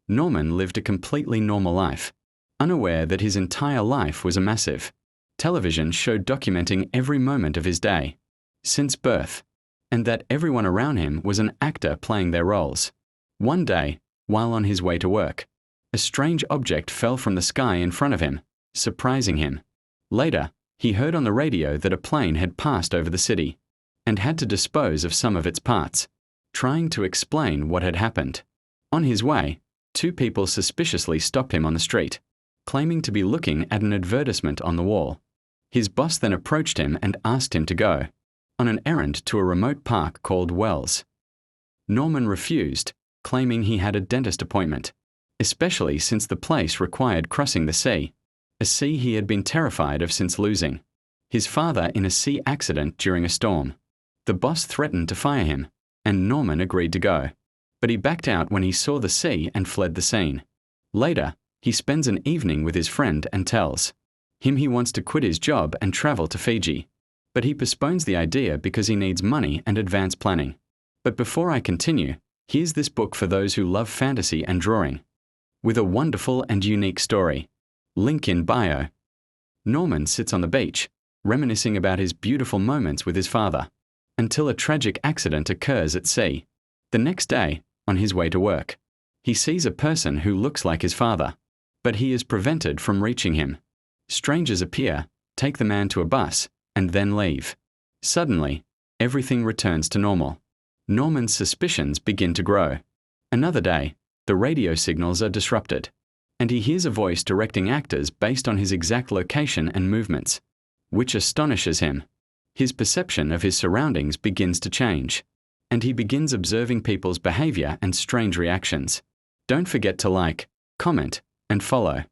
Norman lived a completely normal life, unaware that his entire life was a massive television show documenting every moment of his day, since birth, and that everyone around him was an actor playing their roles. One day, while on his way to work, a strange object fell from the sky in front of him, surprising him. Later, he heard on the radio that a plane had passed over the city and had to dispose of some of its parts, trying to explain what had happened. On his way, two people suspiciously stopped him on the street, claiming to be looking at an advertisement on the wall. His boss then approached him and asked him to go on an errand to a remote park called Wells. Norman refused, claiming he had a dentist appointment, especially since the place required crossing the sea, a sea he had been terrified of since losing his father in a sea accident during a storm. The boss threatened to fire him, and Norman agreed to go, but he backed out when he saw the sea and fled the scene. Later, he spends an evening with his friend and tells him he wants to quit his job and travel to Fiji, but he postpones the idea because he needs money and advance planning. But before I continue, here's this book for those who love fantasy and drawing, with a wonderful and unique story. Link in bio. Norman sits on the beach, reminiscing about his beautiful moments with his father, until a tragic accident occurs at sea. The next day, on his way to work, he sees a person who looks like his father, but he is prevented from reaching him. Strangers appear, take the man to a bus, and then leave. Suddenly, everything returns to normal. Norman's suspicions begin to grow. Another day, the radio signals are disrupted, and he hears a voice directing actors based on his exact location and movements, which astonishes him. His perception of his surroundings begins to change, and he begins observing people's behavior and strange reactions. Don't forget to like, comment, and follow.